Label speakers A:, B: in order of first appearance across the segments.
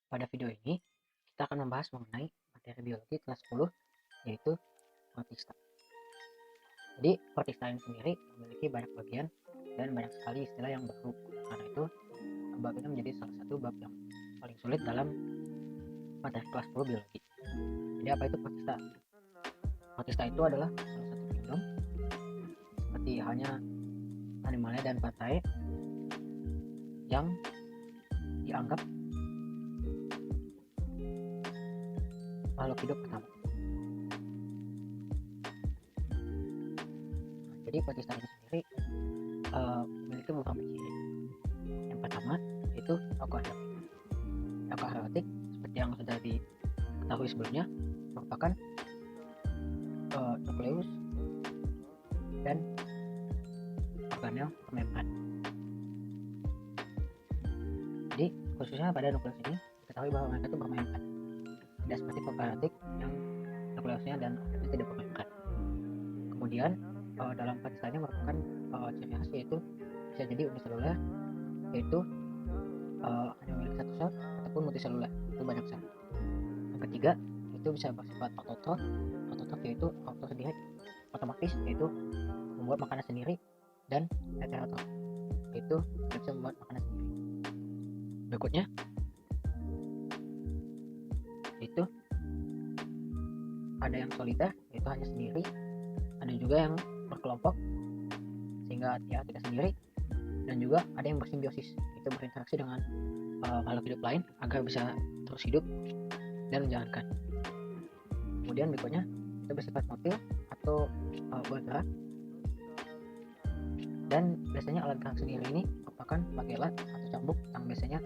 A: Pada video ini, kita akan membahas mengenai materi biologi kelas 10, yaitu protista. Jadi, protista ini sendiri memiliki banyak bagian dan banyak sekali istilah yang baru. Karena itu, bab ini menjadi salah satu bab yang paling sulit dalam materi kelas 10 biologi. Jadi, apa itu protista? Protista itu adalah salah satu kingdom, seperti halnya Animalia dan Pantae, yang dianggap makhluk hidup pertama. Jadi protista ini sendiri memiliki beberapa ciri. Yang pertama yaitu eukaryotik. Eukaryotik seperti yang sudah diketahui sebelumnya merupakan nukleus dan organel permembran. Jadi khususnya pada nukleus ini diketahui bahwa mereka itu bermembran, tidak seperti prokaryotik yang nukleusnya dan organelnya tidak bermembran. Kemudian dalam protista ini merupakan ciri khas yaitu bisa jadi uniseluler, yaitu hanya memiliki satu sel, ataupun multiseluler, itu banyak sel. Yang ketiga itu bisa bersifat autotrof. Autotrof yaitu auto sendiri, otomatis, yaitu membuat makanan sendiri, dan heterotrof yaitu tidak bisa membuat makanan sendiri. Berikutnya itu ada yang soliter, yaitu hanya sendiri, ada juga yang berkelompok sehingga dia tidak sendiri, dan juga ada yang bersimbiosis, itu berinteraksi dengan makhluk hidup lain agar bisa terus hidup dan menjalankan. Kemudian berikutnya itu bersifat motil atau bergerak, dan biasanya alat gerak sendiri ini merupakan flagella atau cambuk yang biasanya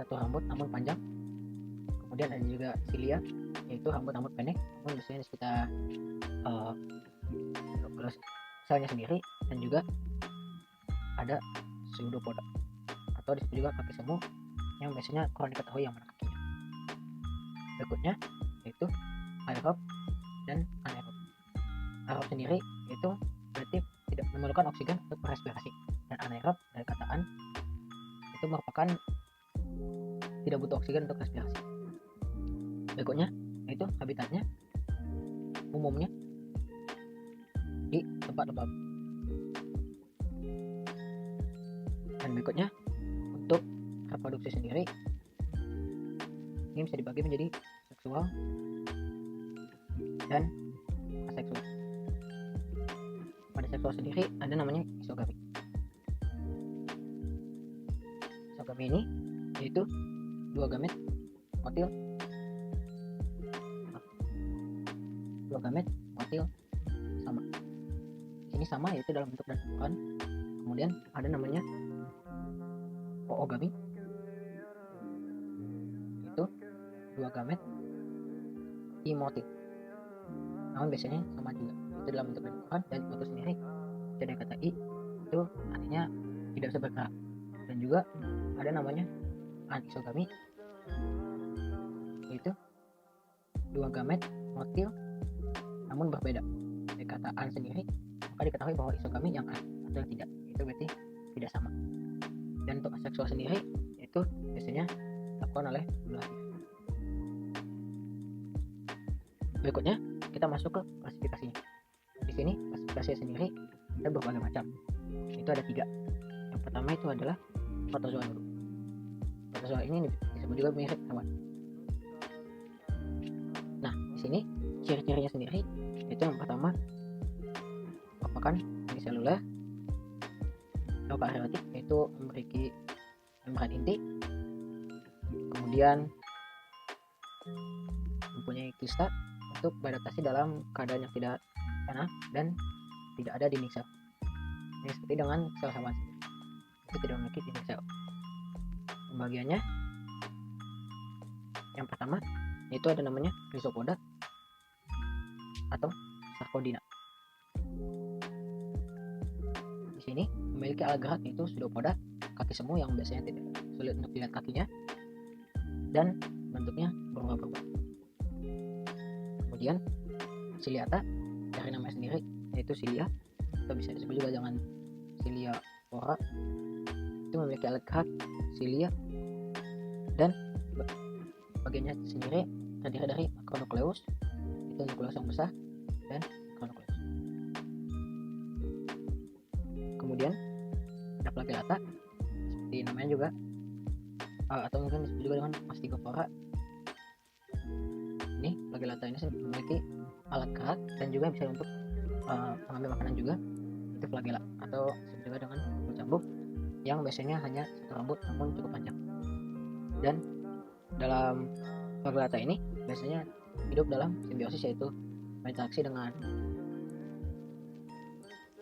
A: satu rambut namun panjang. Kemudian ada juga cilia, yaitu rambut-rambut pendek namun biasanya di sekitar selnya sendiri, dan juga ada pseudopoda atau disebut juga kaki semu yang biasanya kurang diketahui yang mana kakinya. Berikutnya yaitu aerob dan anaerob. Aerob sendiri itu berarti tidak memerlukan oksigen untuk berrespirasi, dan anaerob dari kata an itu merupakan tidak butuh oksigen untuk respirasi. Berikutnya yaitu habitatnya umumnya di tempat lembab. Dan berikutnya untuk reproduksi sendiri ini bisa dibagi menjadi seksual dan aseksual. Pada seksual sendiri ada namanya isogami. Isogami ini yaitu dua gamet motil sama. Ini sama yaitu dalam bentuk dan ukuran. Kemudian ada namanya oogami, itu dua gamet imotil, namun biasanya sama juga, itu dalam bentuk dan ukuran. Dan itu sendiri dari kata i itu artinya tidak bisa bergerak. Dan juga ada namanya anisogami, yaitu dua gamet motil namun berbeda. Dari kata an sendiri maka diketahui bahwa isogami yang an atau yang tidak, itu berarti tidak sama. Dan untuk aseksual sendiri itu biasanya dilakukan oleh pelatih. Berikutnya kita masuk ke klasifikasinya. Di sini klasifikasi sendiri ada berbagai macam. Itu ada 3. Yang pertama itu adalah protozoa dulu. Protozoa ini disebut juga mirip hewan. Nah, di sini ciri-cirinya sendiri itu yang pertama merupakan uniseluler, eukaryotik, yaitu memiliki membran inti, kemudian mempunyai kista untuk beradaptasi dalam keadaan yang tidak tanah dan tidak ada dinding sel. Ini seperti dengan sel hewan sendiri, itu tidak memiliki dinding sel. Pembagiannya yang pertama yaitu ada namanya rhizopoda atau sarkodina. Di sini memiliki alat gerak yaitu pseudopoda, kaki semu yang biasanya tidak sulit untuk dilihat kakinya, dan bentuknya berubah-ubah. Kemudian ciliata dari namanya sendiri yaitu cilia, atau bisa disebut juga dengan cilia pora, itu memiliki alat gerak cilia dan bagiannya sendiri terdiri dari makronukleus, itu nukleus yang besar, dan mikronukleus. Kemudian ada flagellata, seperti namanya juga, atau mungkin disebut juga dengan mastigophora. Ini flagellata ini memiliki alat kerak dan juga bisa untuk mengambil makanan juga, itu flagella, atau disebut juga dengan kulit cambuk, yang biasanya hanya satu rambut namun cukup panjang. Dan dalam flagellata ini biasanya hidup dalam simbiosis, yaitu berinteraksi dengan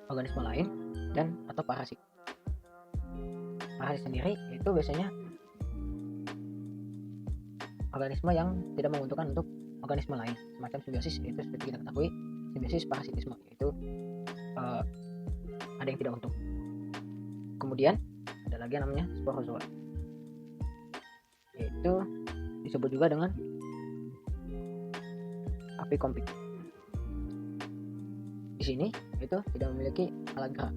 A: organisme lain dan atau parasit. Parasit sendiri itu biasanya organisme yang tidak menguntungkan untuk organisme lain, semacam simbiosis, yaitu seperti kita ketahui simbiosis parasitisme, yaitu ada yang tidak untung. Kemudian ada lagi yang namanya sporozoa, yaitu disebut juga dengan apikompik. Di sini itu tidak memiliki alat gerak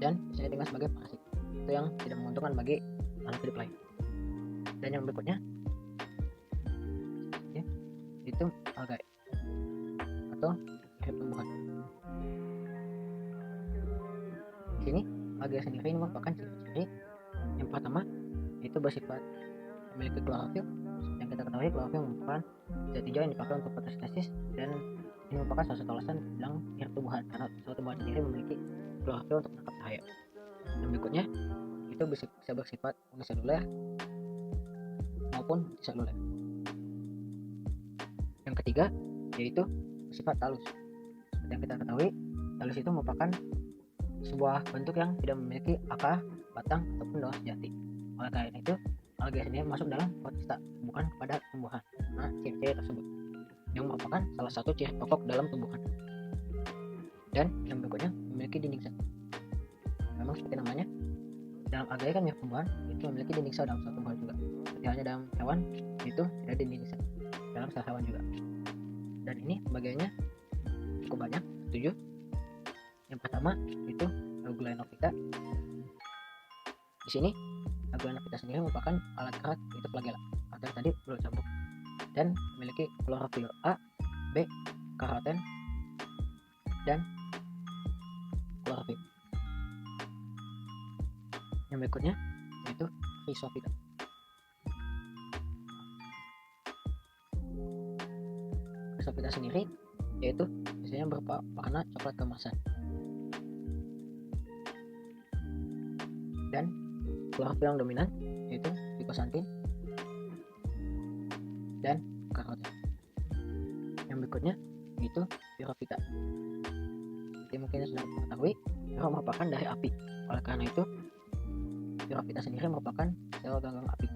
A: dan biasanya tinggal sebagai parasit, itu yang tidak menguntungkan bagi makhluk hidup lain. Dan yang berikutnya itu algae atau hidup tumbuhan. Di sini algae sendiri ini merupakan ciri-ciri yang pertama, itu bersifat memiliki klorofil. Yang kita ketahui, klorofil merupakan zat hijau yang dipakai untuk fotosintesis, dan ini merupakan salah satu alasan bilang hidup tumbuhan, karena suatu tumbuhan sendiri memiliki klorofil untuk menangkap cahaya. Yang berikutnya itu bisa bersifat uniseluler maupun seluler. Yang ketiga yaitu bersifat talus. Seperti yang kita ketahui, talus itu merupakan sebuah bentuk yang tidak memiliki akar, batang, ataupun daun sejati. Oleh karena itu, algae sendiri masuk dalam protista, bukan kepada tumbuhan. Nah, ciri-ciri tersebut yang merupakan salah satu ciri pokok dalam tumbuhan. Dan yang berikutnya memiliki dinding sel. Memang seperti namanya, dalam algae kan mirip tumbuhan, itu memiliki dinding sel dalam sel tumbuhan juga. Seperti halnya dalam hewan, itu ada dinding sel dalam sel hewan juga. Dan ini bagiannya cukup banyak, 7. Yang pertama itu Aeuguleinophyta. Di sini Aeuguleinophyta sendiri merupakan alat kerak, itu flagella atau tadi kulit cambuk, dan memiliki klorofil A, B, karoten, dan klorofil. Yang berikutnya yaitu Rhizophyta. Rhizophyta sendiri yaitu biasanya berupa warna coklat keemasan, dan klorofil yang dominan yaitu picosantin dan karoten. Yang berikutnya yaitu Pyrrhophyta. Seperti mungkin sudah mengetahui, Pyrrho merupakan dari api. Oleh karena itu, Pyrrhophyta sendiri merupakan sel ganggang api.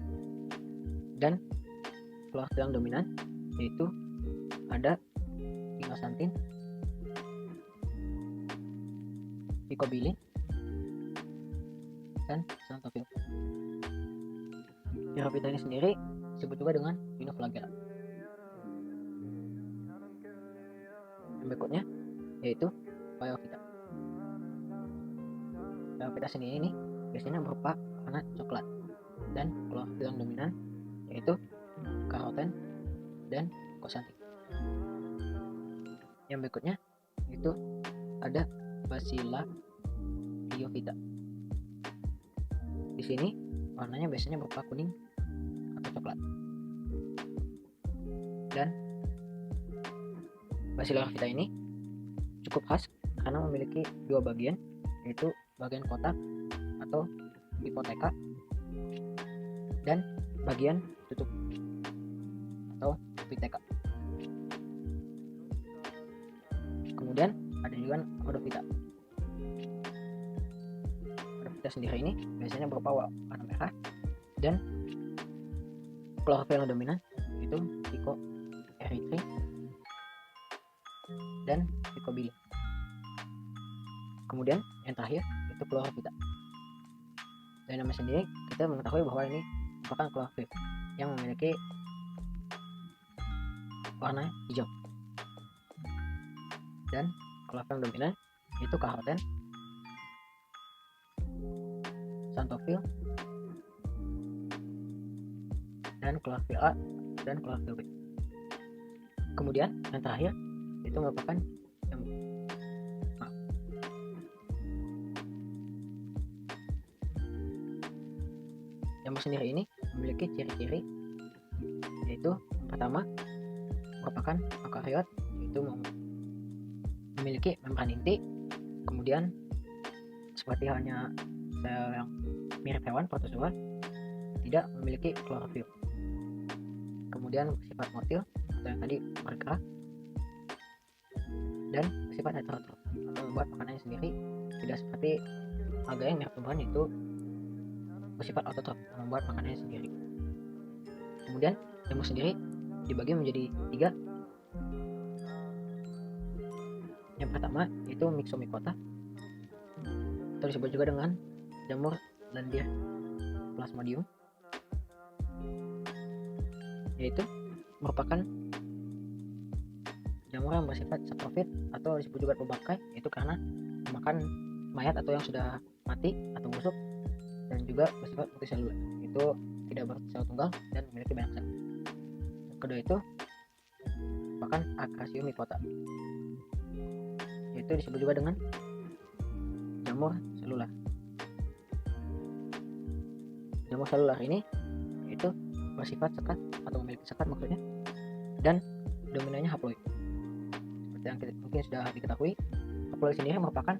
A: Dan klorofil yang dominan yaitu ada picosantin, picobilin, dan xanthophyll. Pyrrhophyta ini sendiri disebut juga dengan Pinoflagella. Yang berikutnya yaitu Phaeophyta. Phaeophyta sendiri ini biasanya berupa warna coklat, dan klorofil yang dominan yaitu karoten dan kosantin. Yang berikutnya itu ada Bacilla Heliophyta. Di sini warnanya biasanya berupa kuning atau coklat. Dan Bacilla Heliophyta ini cukup khas karena memiliki dua bagian, yaitu bagian kotak atau hipoteka dan bagian tutup atau epiteka. Kemudian ada juga Rhodophyta. Rhodophyta sendiri ini biasanya berupa warna merah, dan klorofil yang dominan itu Picoerythri dan Picobilin. Kemudian yang terakhir itu Chlorophyta. Dari nama sendiri kita mengetahui bahwa ini merupakan klorofil yang memiliki warna hijau, dan klorofil yang dominan itu karoten, xanthophyll, dan klorofil A dan klorofil B. Kemudian yang terakhir itu merupakan jamur sendiri ini memiliki ciri-ciri, yaitu yang pertama merupakan eukariot, yaitu memiliki membran inti. Kemudian seperti halnya sel yang mirip hewan, protozoa, tidak memiliki klorofil. Kemudian bersifat motil atau yang tadi bergerak, dan bersifat heterotrof atau membuat makanannya sendiri, tidak seperti alga yang mirip tumbuhan, itu bersifat autotrof, membuat makanannya sendiri. Kemudian jamur sendiri dibagi menjadi 3. Yang pertama yaitu Myxomycota, atau disebut juga dengan jamur lendir Plasmodium, yaitu merupakan jamur yang bersifat saprofit atau disebut juga pembangkai, yaitu karena memakan mayat atau yang sudah mati atau busuk, dan juga bersifat multiseluler, itu tidak bersel tunggal dan memiliki banyak sel. Yang kedua itu merupakan Acaciomycota, yaitu disebut juga dengan jamur selular. Jamur selular ini itu bersifat sekat atau memiliki sekat maksudnya, dan dominannya haploid. Seperti yang mungkin sudah diketahui, haploid sendiri merupakan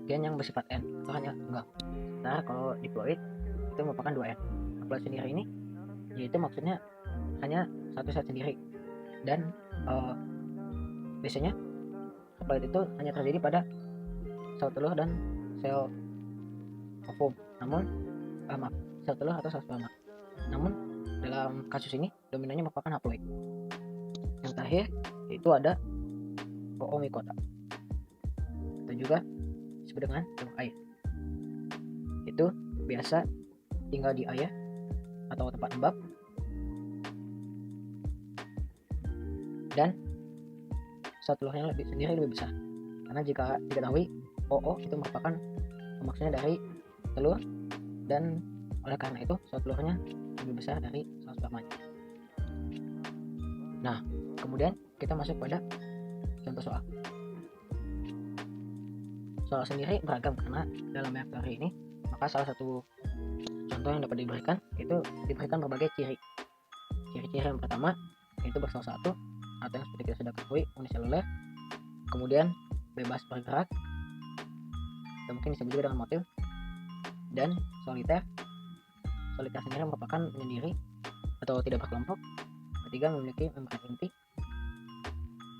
A: gen yang bersifat N, itu hanya tunggal. Sementara kalau diploid itu merupakan 2N. Haploid sendiri ini yaitu maksudnya hanya satu set sendiri, dan biasanya haploid itu hanya terjadi pada sel telur dan sel ovum, namun sel telur atau sel sperma. Namun dalam kasus ini dominannya merupakan haploid. Yang terakhir yaitu ada Oomycota, itu juga disebut dengan jamur air. Itu biasa tinggal di air atau tempat lembab, dan sel telurnya sendiri lebih besar, karena jika diketahui OO itu merupakan maksudnya dari telur, dan oleh karena itu sel telurnya lebih besar dari sel spermanya. Nah, kemudian kita masuk pada contoh soal. Soal sendiri beragam karena dalam banyak teori ini, maka salah satu contoh yang dapat diberikan itu diberikan berbagai ciri. Ciri-ciri yang pertama yaitu bersel satu atau yang seperti kita sudah ketahui uniseluler, kemudian bebas bergerak, atau mungkin disebut juga dengan motil, dan soliter. Soliter sendiri merupakan menyendiri atau tidak berkelompok. Ketiga memiliki membran inti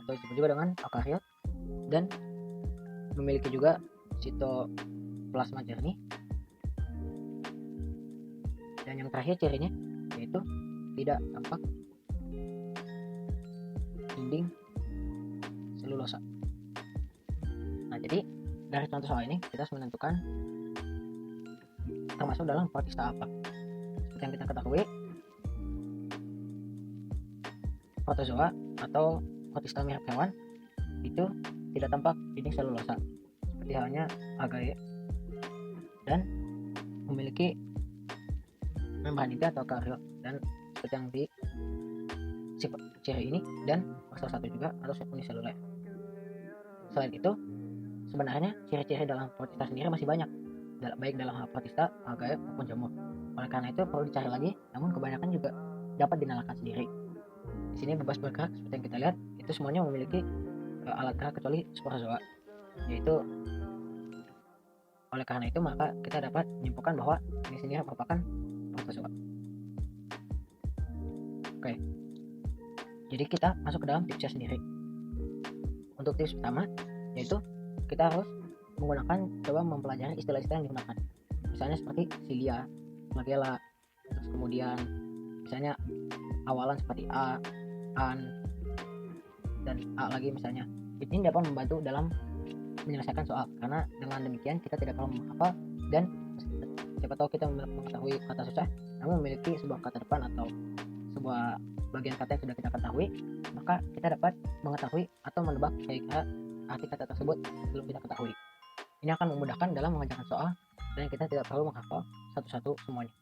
A: atau disebut juga dengan eukariot, dan memiliki juga sitoplasma jernih. Dan yang terakhir cirinya yaitu tidak tampak dinding selulosa. Nah, jadi dari contoh soal ini kita harus menentukan termasuk dalam protista apa. Seperti yang kita ketahui, protozoa atau protista mirip hewan itu tidak tampak dinding selulosa, seperti halnya algae, dan memiliki membran inti atau eukariot, dan seperti yang di ciri ini, dan bersel satu juga atau uniseluler. Selain itu, sebenarnya ciri-ciri dalam protista sendiri masih banyak, baik dalam hal protista, algae maupun jamur. Oleh karena itu perlu dicari lagi, namun kebanyakan juga dapat dinalakan sendiri. Di sini bebas bergerak seperti yang kita lihat, itu semuanya memiliki alat gerak kecuali sporozoa, yaitu oleh karena itu maka kita dapat menyimpulkan bahwa ini sendiri merupakan protozoa. Oke, jadi kita masuk ke dalam tipsnya sendiri. Untuk tips pertama yaitu kita harus coba mempelajari istilah-istilah yang digunakan, misalnya seperti cilia, flagella, terus kemudian misalnya awalan seperti a, an, dan a lagi misalnya. Ini dapat membantu dalam menyelesaikan soal, karena dengan demikian kita tidak perlu menghafal, dan siapa tahu kita mengetahui kata susah namun memiliki sebuah kata depan atau sebuah bagian kata yang sudah kita ketahui, maka kita dapat mengetahui atau menebak kira-kira arti kata tersebut sebelum kita ketahui. Ini akan memudahkan dalam mengerjakan soal, dan kita tidak perlu menghafal satu-satu semuanya.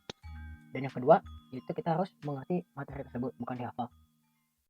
A: Dan yang kedua, itu kita harus mengerti materi tersebut, bukan dihafal.